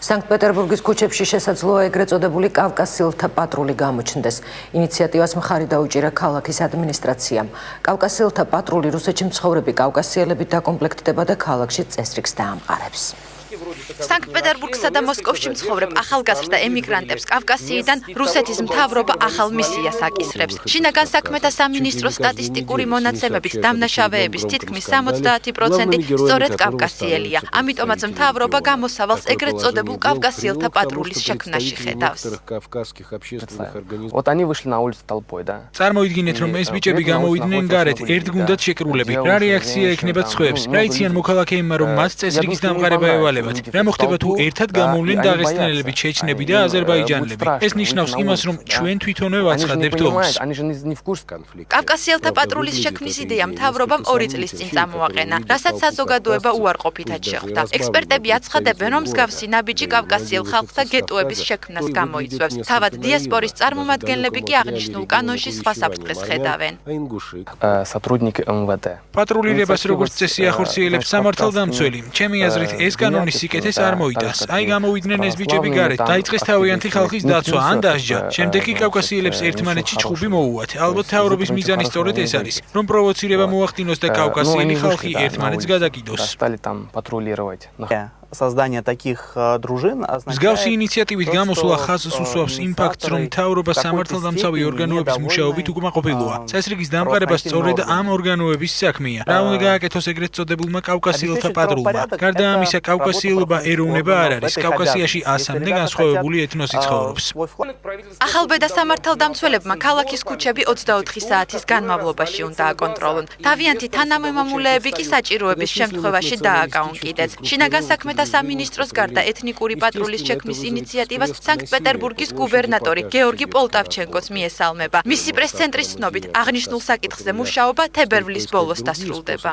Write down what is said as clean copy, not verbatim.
სანქტ-პეტერბურგის ქუჩებში შესაძლოა ეგრეთ წოდებული კავკასიელთა პატრული გამოჩნდეს. ინიციატივას მხარი დაუჭირა ქალაქის ადმინისტრაციამ. კავკასიელთა პატრული რუსეთში მცხოვრები კავკასიელებით დაკომპლექტდება და ქალაქში წესრიგს დაამყარებს. სანქტ-პეტერბურგსა და მოსკოვში მცხოვრებ ახალგაზრდა ემიგრანტებს კავკასიიდან რუსეთის მთავრობა ახალ მისიას აკისრებს. შინაგან საქმეთა სამინისტროს სტატისტიკური მონაცემებით დამნაშავეების თითქმის 70% სწორედ კავკასიელია. ამიტომაც მთავრობა გამოსავალს ეგრეთ წოდებულ კავკასიელთა პატრულის შექმნაში ხედავს. წარმოიდგინეთ, რომ ეს ბიჭები გამოვიდნენ გარეთ, ერთგუნდად შეკრულები. რა რეაქცია ექნებათ სხვებს? რა იციან მოქალაქეებმა, რომ მას წესრიგის დამყარება ევალებათ? რა მოხდება თუ ერთად გამოვლენ დაღესტნელები, ჩეჩნები და აზერბაიჯანელები? ეს ნიშნავს იმას, რომ ჩვენ თვითონვე ვაცხადებთ ომს. კავკასიელთა პატრულის შექმნის იდეა მთავრობამ 2 წლის წინ წამოაყენა, რასაც საზოგადოება უარყოფითად შეხვდა. ექსპერტები აცხადებენ, რომ მსგავსი ნაბიჯი კავკასიელ ხალხთა გეტოების შექმნას გამოიწვევს. თავად დიასპორის წარმომადგენლები კი აღნიშნულ კანონში სხვა საფრთხეს ხედავენ. პატრულირებას როგორც წესი ახორციელებს სამართალდამცველი. ჩემი აზრით, ეს კანონი სიკეთეს არ მოიტანს. აი გამოვიდნენ ეს ბიჭები გარეთ, დაიწყეს თავიანთი ხალხის დაცვა ან დასჯა. შემდეგ კი კავკასიელებს ერთმანეთში ჩხუბი მოუვათ. ალბათ თავრობის მიზანი სწორედ ეს არის, რომ პროვოცირება მოახდინოს და კავკასიელი ხალხი ერთმანეთს გადაკიდოს. მსგავსი ინიციატივით გამოსვლა ხაზს უსვავს იმ ფაქტს, რომ მთავრობა სამართალდამცავი ორგანოების მუშაობით უკმაყოფილოა. წესრიგის დამყარება სწორედ ამ ორგანოების საქმეა. რა უნდა გააკეთოს ეგრეთ წოდებულმა კავკასიელთა პატრულმა? გარდა ამისა, კავკასიელობა ეროვნება არ არის. კავკასიაში 100-მდე განსხვავებული ეთნოსი ცხოვრობს. ახალბედა სამართალდამცველებმა ქალაქის ქუჩები 24 საათის განმავლობაში უნდა აკონტროლონ. თავიანთი თანამემამულეები კი საჭიროების შემთხვევაში დააკაუნკიდეთ. შინაგან საქმეთა სამინისტროს გარდა ეთნიკური პატრულის შექმნის ინიციატივას სანქტ-პეტერბურგის გუბერნატორი გეორგი პოლტავჩენკოც მიესალმება. მისი პრეს-ცენტრის ცნობით, აღნიშნულ საკითხზე მუშაობა თებერვლის ბოლოს დასრულდება.